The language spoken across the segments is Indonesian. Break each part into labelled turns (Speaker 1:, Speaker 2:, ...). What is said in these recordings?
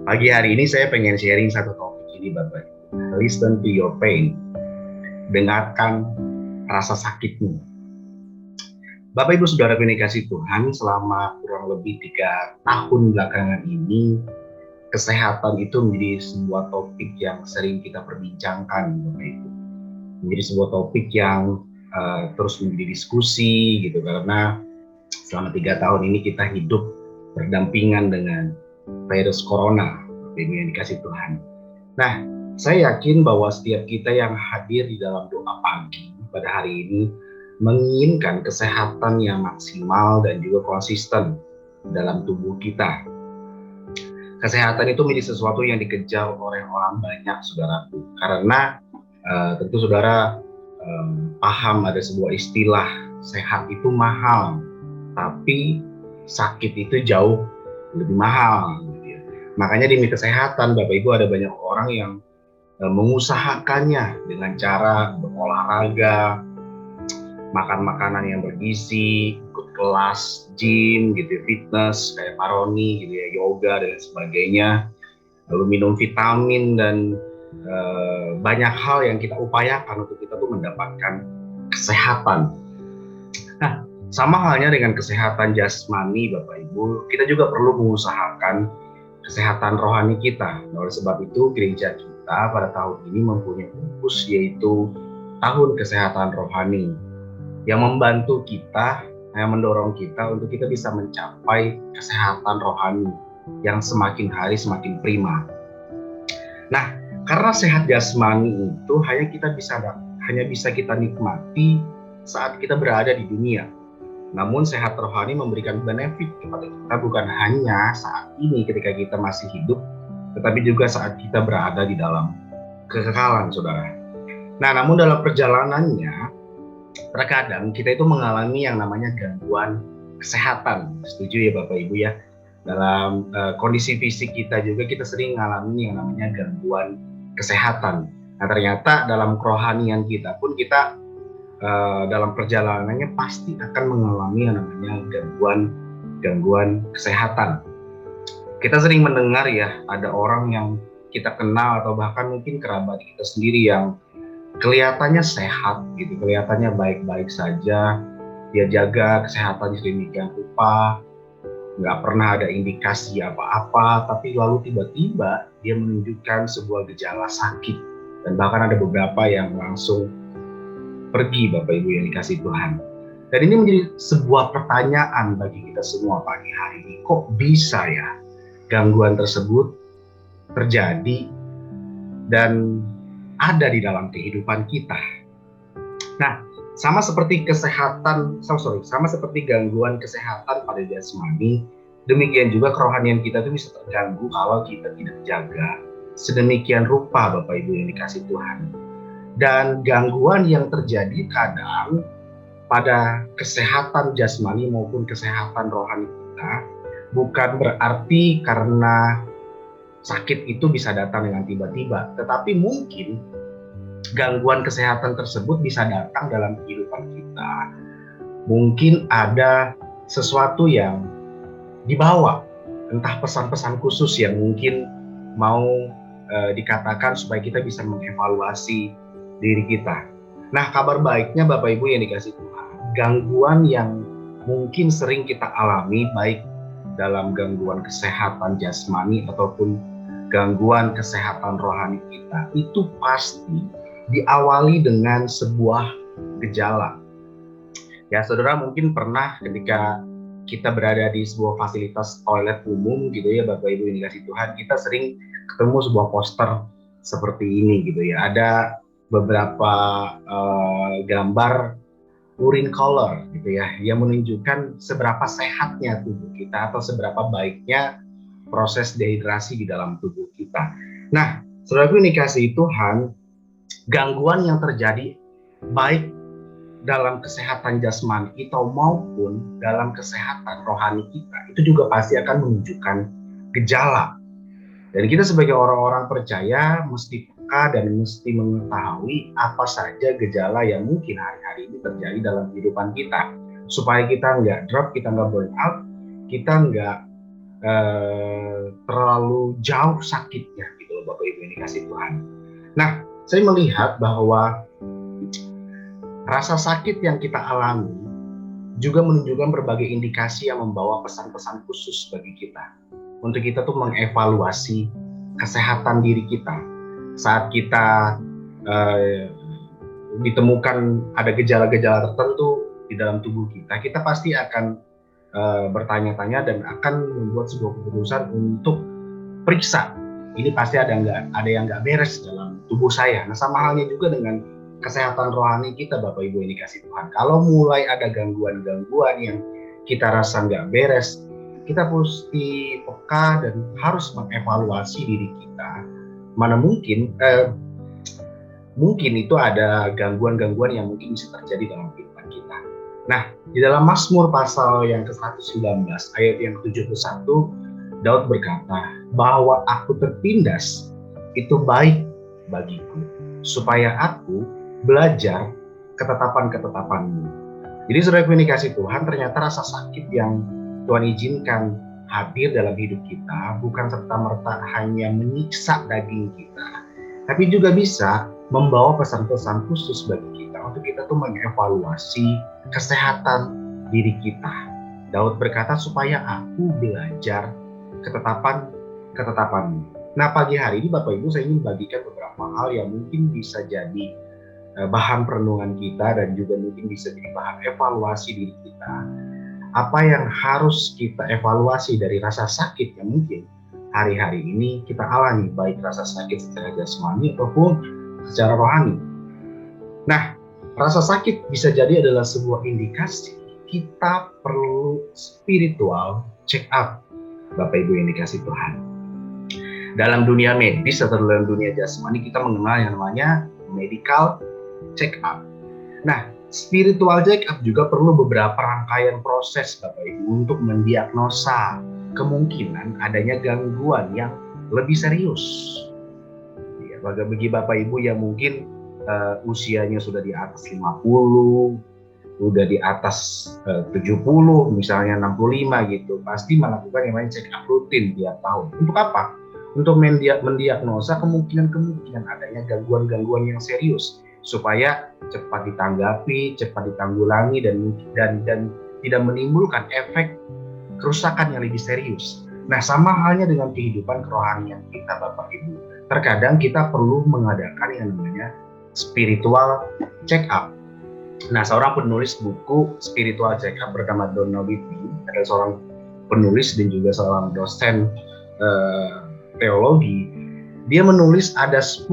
Speaker 1: Pagi hari ini saya pengen sharing satu topik ini Bapak. Listen to your pain. Dengarkan rasa sakitmu. Bapak Ibu Saudara kasih Tuhan, selama kurang lebih 3 tahun belakangan ini, kesehatan itu menjadi sebuah topik yang sering kita perbincangkan Bapak Ibu. Menjadi sebuah topik yang terus menjadi diskusi gitu, karena selama 3 tahun ini kita hidup berdampingan dengan virus corona, Bapak Ibu yang dikasih Tuhan. Nah, saya yakin bahwa setiap kita yang hadir di dalam doa pagi pada hari ini menginginkan kesehatan yang maksimal dan juga konsisten dalam tubuh kita. Kesehatan itu menjadi sesuatu yang dikejar oleh orang banyak, saudaraku. Karena tentu saudara paham ada sebuah istilah, sehat itu mahal, tapi sakit itu jauh lebih mahal. Makanya demi kesehatan, Bapak Ibu, ada banyak orang yang mengusahakannya dengan cara berolahraga, makan makanan yang bergizi, ikut kelas gym gitu, fitness kayak paroni gitu ya, yoga dan sebagainya, lalu minum vitamin dan banyak hal yang kita upayakan untuk kita tuh mendapatkan kesehatan. Nah, sama halnya dengan kesehatan jasmani Bapak Ibu, kita juga perlu mengusahakan kesehatan rohani kita. Oleh sebab itu, gereja kita pada tahun ini mempunyai fokus, yaitu tahun kesehatan rohani, yang membantu kita, yang mendorong kita untuk kita bisa mencapai kesehatan rohani yang semakin hari semakin prima. Nah, karena sehat jasmani itu hanya bisa kita nikmati saat kita berada di dunia. Namun sehat rohani memberikan benefit kepada kita bukan hanya saat ini ketika kita masih hidup, tetapi juga saat kita berada di dalam kekekalan, saudara. Nah, namun dalam perjalanannya, terkadang kita itu mengalami yang namanya gangguan kesehatan. Setuju ya Bapak Ibu ya? Dalam kondisi fisik kita juga kita sering mengalami yang namanya gangguan kesehatan. Nah, ternyata dalam kerohanian kita pun kita dalam perjalanannya pasti akan mengalami yang namanya gangguan kesehatan. Kita sering mendengar ya, ada orang yang kita kenal atau bahkan mungkin kerabat kita sendiri yang kelihatannya sehat gitu, kelihatannya baik-baik saja, dia jaga kesehatannya sedemikian rupa, nggak pernah ada indikasi apa-apa, tapi lalu tiba-tiba dia menunjukkan sebuah gejala sakit, dan bahkan ada beberapa yang langsung pergi Bapak Ibu yang dikasih Tuhan. Dan ini menjadi sebuah pertanyaan bagi kita semua pagi hari ini. Kok bisa ya gangguan tersebut terjadi dan ada di dalam kehidupan kita? Nah, sama seperti gangguan kesehatan pada jasmani, demikian juga kerohanian kita itu bisa terganggu kalau kita tidak jaga sedemikian rupa Bapak Ibu yang dikasih Tuhan. Dan gangguan yang terjadi kadang pada kesehatan jasmani maupun kesehatan rohani kita bukan berarti karena sakit itu bisa datang dengan tiba-tiba, tetapi mungkin gangguan kesehatan tersebut bisa datang dalam kehidupan kita. Mungkin ada sesuatu yang dibawa, entah pesan-pesan khusus yang mungkin mau dikatakan supaya kita bisa mengevaluasi diri kita. Nah, kabar baiknya Bapak Ibu yang dikasih Tuhan, gangguan yang mungkin sering kita alami, baik dalam gangguan kesehatan jasmani ataupun gangguan kesehatan rohani kita, itu pasti diawali dengan sebuah gejala. Ya, saudara mungkin pernah ketika kita berada di sebuah fasilitas toilet umum gitu ya Bapak Ibu yang dikasih Tuhan, kita sering ketemu sebuah poster seperti ini gitu ya. Ada beberapa gambar urine color gitu ya, yang menunjukkan seberapa sehatnya tubuh kita atau seberapa baiknya proses dehidrasi di dalam tubuh kita. Nah, saudaraku yang dikasihi Tuhan, gangguan yang terjadi baik dalam kesehatan jasmani kita maupun dalam kesehatan rohani kita itu juga pasti akan menunjukkan gejala. Dan kita sebagai orang-orang percaya mesti peka dan mesti mengetahui apa saja gejala yang mungkin hari-hari ini terjadi dalam kehidupan kita, supaya kita nggak drop, kita nggak burn out, kita nggak terlalu jauh sakitnya gitu loh Bapak Ibu yang dikasih Tuhan. Nah, saya melihat bahwa rasa sakit yang kita alami juga menunjukkan berbagai indikasi yang membawa pesan-pesan khusus bagi kita. Untuk kita tuh mengevaluasi kesehatan diri kita. Saat kita ditemukan ada gejala-gejala tertentu di dalam tubuh kita, kita pasti akan bertanya-tanya dan akan membuat sebuah keputusan untuk periksa. Ini pasti ada yang nggak beres dalam tubuh saya. Nah, sama halnya juga dengan kesehatan rohani kita, Bapak Ibu yang dikasih Tuhan. Kalau mulai ada gangguan-gangguan yang kita rasa nggak beres, kita mesti peka dan harus mengevaluasi diri kita. Mana mungkin itu ada gangguan-gangguan yang mungkin bisa terjadi dalam kehidupan kita. Nah, di dalam Mazmur pasal yang ke-119 ayat yang ke-71, Daud berkata bahwa aku tertindas itu baik bagiku, supaya aku belajar ketetapan-ketetapan-Mu. Jadi saudara yang dikasih Tuhan, ternyata rasa sakit yang Tuhan izinkan hadir dalam hidup kita bukan serta-merta hanya menyiksa daging kita, tapi juga bisa membawa pesan-pesan khusus bagi kita untuk kita tuh mengevaluasi kesehatan diri kita. Daud berkata supaya aku belajar ketetapan-ketetapan-Mu. Nah, pagi hari ini Bapak Ibu saya ingin bagikan beberapa hal yang mungkin bisa jadi bahan perenungan kita dan juga mungkin bisa jadi bahan evaluasi diri kita. Apa yang harus kita evaluasi dari rasa sakit yang mungkin hari-hari ini kita alami, baik rasa sakit secara jasmani ataupun secara rohani. Nah, rasa sakit bisa jadi adalah sebuah indikasi kita perlu spiritual check up, Bapak Ibu yang dikasih Tuhan. Dalam dunia medis atau dalam dunia jasmani kita mengenal yang namanya medical check up. Nah, spiritual check up juga perlu beberapa rangkaian proses Bapak Ibu untuk mendiagnosa kemungkinan adanya gangguan yang lebih serius. Ya, bagi Bapak Ibu yang mungkin usianya sudah di atas 50, udah di atas 70, misalnya 65 gitu, pasti melakukan yang namanya check up rutin tiap tahun. Untuk apa? Untuk mendiagnosa kemungkinan adanya gangguan-gangguan yang serius supaya cepat ditanggapi, cepat ditanggulangi dan tidak menimbulkan efek kerusakan yang lebih serius. Nah, sama halnya dengan kehidupan kerohanian kita Bapak Ibu. Terkadang kita perlu mengadakan yang namanya spiritual check up. Nah, seorang penulis buku Spiritual Check Up bernama Donald Whitney adalah seorang penulis dan juga seorang dosen teologi. Dia menulis ada 10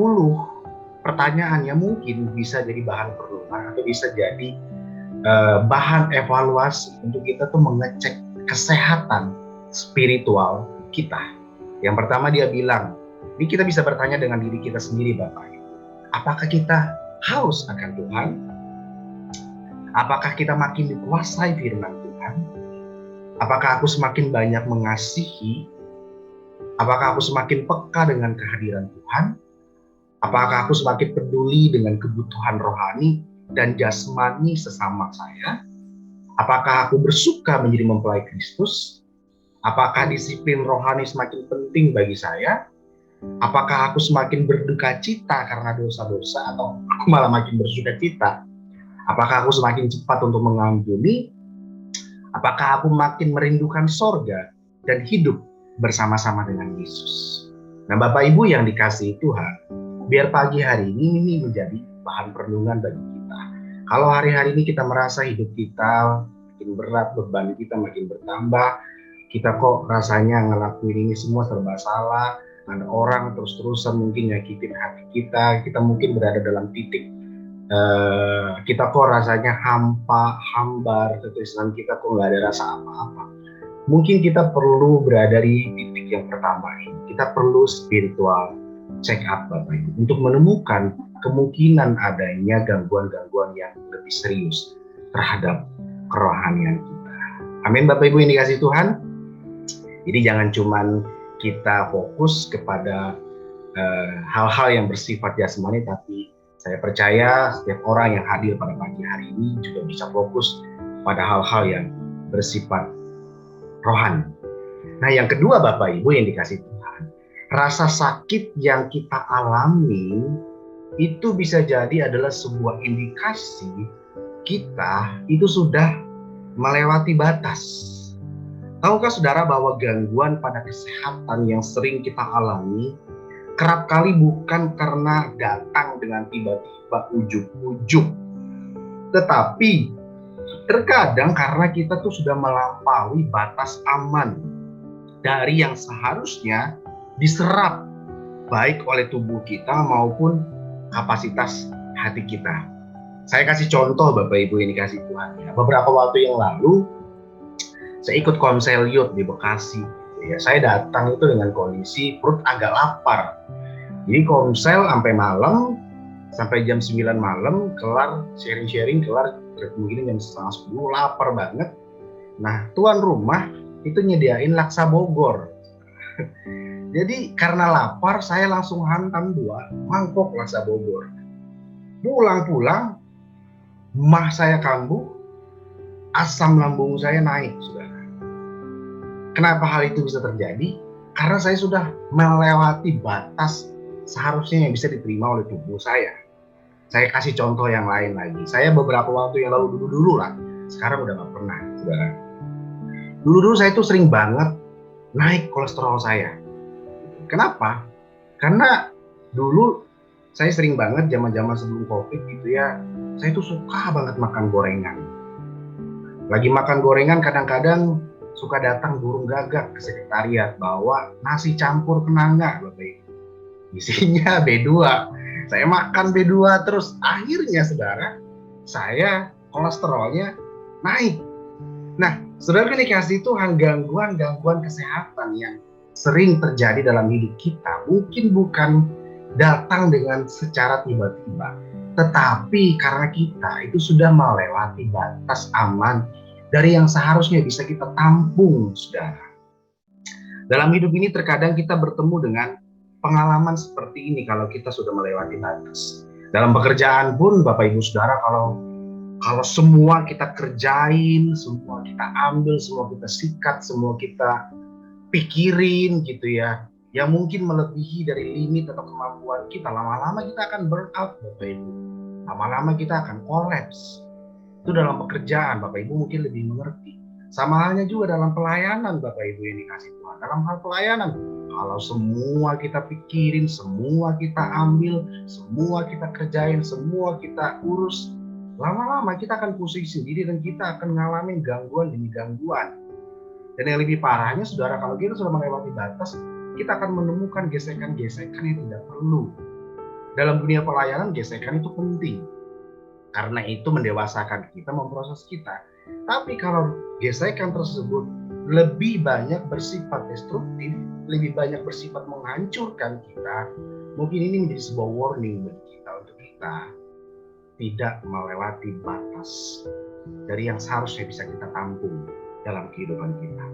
Speaker 1: pertanyaan yang mungkin bisa jadi bahan perenungan atau bisa jadi bahan evaluasi untuk kita tuh mengecek kesehatan spiritual kita. Yang pertama dia bilang, ini kita bisa bertanya dengan diri kita sendiri Bapak Ibu. Apakah kita haus akan Tuhan? Apakah kita makin dikuasai firman Tuhan? Apakah aku semakin banyak mengasihi? Apakah aku semakin peka dengan kehadiran Tuhan? Apakah aku semakin peduli dengan kebutuhan rohani dan jasmani sesama saya? Apakah aku bersuka menjadi mempelai Kristus? Apakah disiplin rohani semakin penting bagi saya? Apakah aku semakin berduka cita karena dosa-dosa atau aku malah makin bersuka cita? Apakah aku semakin cepat untuk mengampuni? Apakah aku makin merindukan sorga dan hidup bersama-sama dengan Yesus? Nah, Bapak Ibu yang dikasihi Tuhan, biar pagi hari ini menjadi bahan perenungan bagi kita. Kalau hari-hari ini kita merasa hidup kita makin berat, beban kita makin bertambah, kita kok rasanya ngelakuin ini semua serba salah, ada orang terus-terusan mungkin nyakitin hati kita mungkin berada dalam titik kita kok rasanya hambar, kekristenan kita kok nggak ada rasa apa-apa. Mungkin kita perlu berada di titik yang pertama ini. Kita perlu spiritual check up Bapak Ibu untuk menemukan kemungkinan adanya gangguan-gangguan yang lebih serius terhadap kerohanian kita. Amin Bapak Ibu yang dikasihi Tuhan. Jadi jangan cuman kita fokus kepada hal-hal yang bersifat jasmani, tapi saya percaya setiap orang yang hadir pada pagi hari ini juga bisa fokus pada hal-hal yang bersifat rohani. Nah, yang kedua Bapak Ibu yang dikasih Tuhan, rasa sakit yang kita alami itu bisa jadi adalah sebuah indikasi kita itu sudah melewati batas. Tahukah saudara bahwa gangguan pada kesehatan yang sering kita alami kerap kali bukan karena datang dengan tiba-tiba ujuk-ujuk, tetapi terkadang karena kita tuh sudah melampaui batas aman dari yang seharusnya diserap baik oleh tubuh kita maupun kapasitas hati kita. Saya kasih contoh Bapak Ibu yang dikasih Tuhan ya. Beberapa waktu yang lalu saya ikut konser youth di Bekasi. Ya, saya datang itu dengan kondisi perut agak lapar. Jadi konser sampai malam, sampai jam 9 malam, kelar sharing-sharing, kelar mungkin jam setengah 10, lapar banget. Nah, tuan rumah itu nyediain laksa Bogor. Jadi karena lapar, saya langsung hantam 2 mangkok laksa Bogor. Pulang-pulang, mah saya kambuh, asam lambung saya naik, saudara. Kenapa hal itu bisa terjadi? Karena saya sudah melewati batas seharusnya yang bisa diterima oleh tubuh saya. Saya kasih contoh yang lain lagi. Saya beberapa waktu yang lalu dulu lah, sekarang udah gak pernah, saudara. Dulu saya tuh sering banget naik kolesterol saya. Kenapa? Karena dulu saya sering banget zaman-zaman sebelum COVID gitu ya, saya tuh suka banget makan gorengan. Lagi makan gorengan kadang-kadang suka datang burung gagak ke sekretariat bawa nasi campur kenanga, Bapak Ibu. Isinya B2. Saya makan B2 terus, akhirnya saudara, saya kolesterolnya naik. Nah, saudara dikasih Tuhan, gangguan-gangguan kesehatan yang sering terjadi dalam hidup kita mungkin bukan datang dengan secara tiba-tiba, tetapi karena kita itu sudah melewati batas aman dari yang seharusnya bisa kita tampung, saudara. Dalam hidup ini terkadang kita bertemu dengan pengalaman seperti ini kalau kita sudah melewati batas. Dalam pekerjaan pun Bapak Ibu Saudara, kalau semua kita kerjain, semua kita ambil, semua kita sikat, semua kita pikirin gitu ya, yang mungkin melebihi dari limit atau kemampuan kita, lama-lama kita akan burn out Bapak Ibu. Lama-lama kita akan collapse. Itu dalam pekerjaan, Bapak Ibu mungkin lebih mengerti. Sama halnya juga dalam pelayanan Bapak Ibu yang dikasih Tuhan. Dalam hal pelayanan, kalau semua kita pikirin, semua kita ambil, semua kita kerjain, semua kita urus, lama-lama kita akan pusing sendiri dan kita akan ngalamin gangguan demi gangguan. Dan yang lebih parahnya, saudara, kalau kita sudah melewati batas, kita akan menemukan gesekan-gesekan yang tidak perlu. Dalam dunia pelayanan, gesekan itu penting. Karena itu mendewasakan kita, memproses kita. Tapi kalau gesekan tersebut lebih banyak bersifat destruktif, lebih banyak bersifat menghancurkan kita, mungkin ini menjadi sebuah warning bagi kita untuk kita tidak melewati batas dari yang seharusnya bisa kita tampung dalam kehidupan kita.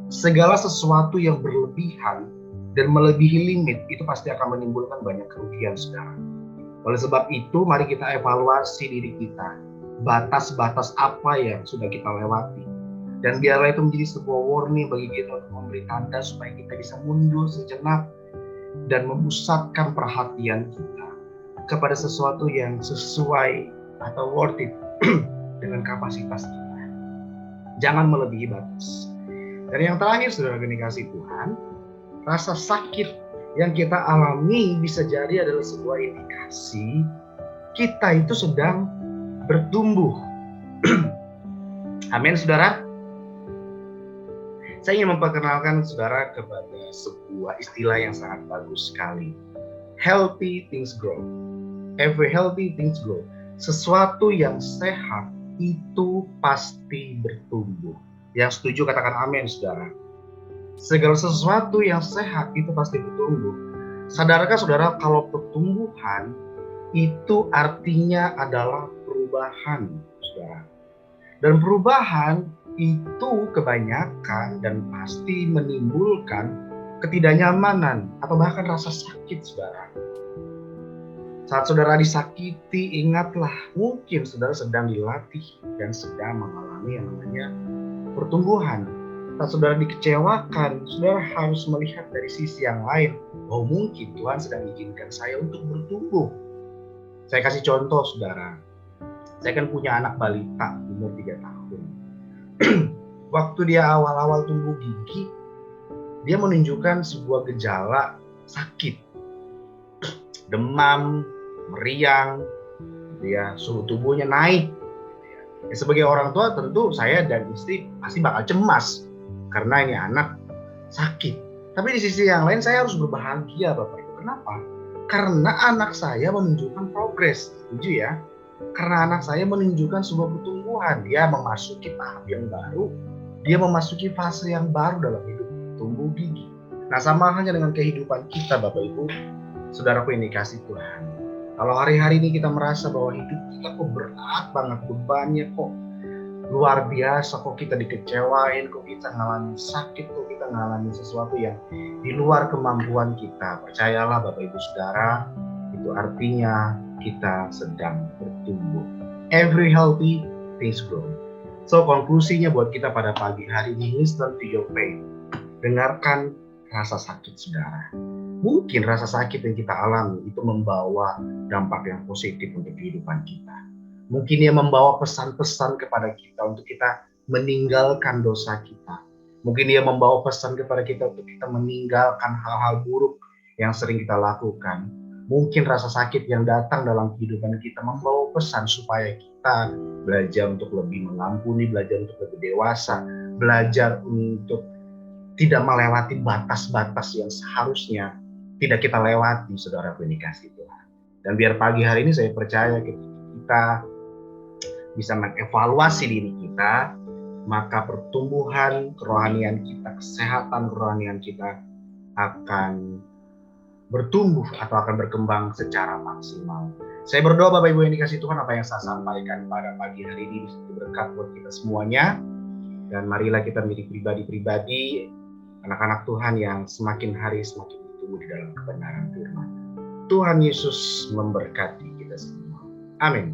Speaker 1: Segala sesuatu yang berlebihan dan melebihi limit itu pasti akan menimbulkan banyak kerugian, saudara. Oleh sebab itu, mari kita evaluasi diri kita. Batas-batas apa yang sudah kita lewati. Dan biarlah itu menjadi sebuah warning bagi kita untuk memberi tanda supaya kita bisa mundur sejenak dan memusatkan perhatian kita kepada sesuatu yang sesuai atau worth it dengan kapasitas kita. Jangan melebihi batas. Dan yang terakhir, saudara dikasih Tuhan, rasa sakit yang kita alami bisa jadi adalah sebuah indikasi kita itu sedang bertumbuh. Amin, saudara. Saya ingin memperkenalkan saudara kepada sebuah istilah yang sangat bagus sekali. Healthy things grow. Every healthy things grow. Sesuatu yang sehat itu pasti bertumbuh. Yang setuju katakan amin, saudara. Segala sesuatu yang sehat itu pasti bertumbuh. Sadarkah saudara kalau pertumbuhan itu artinya adalah perubahan, saudara. Dan perubahan itu kebanyakan dan pasti menimbulkan ketidaknyamanan atau bahkan rasa sakit, saudara. Saat saudara disakiti, ingatlah mungkin saudara sedang dilatih dan sedang mengalami yang namanya pertumbuhan. Saat saudara dikecewakan, saudara harus melihat dari sisi yang lain. Oh, mungkin Tuhan sedang izinkan saya untuk bertumbuh. Saya kasih contoh, saudara. Saya kan punya anak balita umur 3 tahun. Waktu dia awal-awal tumbuh gigi, dia menunjukkan sebuah gejala sakit. Demam, meriang, dia suhu tubuhnya naik. Sebagai orang tua tentu saya dan istri pasti bakal cemas karena ini anak sakit. Tapi di sisi yang lain saya harus berbahagia, Bapak Ibu. Kenapa? Karena anak saya menunjukkan progres, setuju ya? Karena anak saya menunjukkan sebuah pertumbuhan, dia memasuki tahap yang baru, dia memasuki fase yang baru dalam hidup, tumbuh gigi. Nah, sama halnya dengan kehidupan kita, Bapak Ibu, saudaraku yang dikasih Tuhan. Kalau hari-hari ini kita merasa bahwa hidup kita kok berat banget, bebannya kok luar biasa, kok kita dikecewain, kok kita ngalamin sakit, kok kita ngalamin sesuatu yang di luar kemampuan kita. Percayalah Bapak Ibu Saudara, itu artinya kita sedang bertumbuh. Every healthy things grow. So konklusinya buat kita pada pagi hari ini, listen to your pain. Dengarkan rasa sakit saudara. Mungkin rasa sakit yang kita alami itu membawa dampak yang positif untuk kehidupan kita. Mungkin dia membawa pesan-pesan kepada kita untuk kita meninggalkan dosa kita. Mungkin dia membawa pesan kepada kita untuk kita meninggalkan hal-hal buruk yang sering kita lakukan. Mungkin rasa sakit yang datang dalam kehidupan kita membawa pesan supaya kita belajar untuk lebih mengampuni, belajar untuk lebih dewasa, belajar untuk tidak melewati batas-batas yang seharusnya tidak kita lewati, saudara yang dikasih Tuhan. Dan biar pagi hari ini saya percaya kita bisa mengevaluasi diri kita, maka pertumbuhan kerohanian kita, kesehatan kerohanian kita akan bertumbuh atau akan berkembang secara maksimal. Saya berdoa Bapak Ibu yang dikasih Tuhan, apa yang saya sampaikan pada pagi hari ini bisa berkat buat kita semuanya. Dan marilah kita menjadi pribadi-pribadi anak-anak Tuhan yang semakin hari semakin bertumbuh di dalam kebenaran firman. Tuhan Yesus memberkati kita semua. Amin.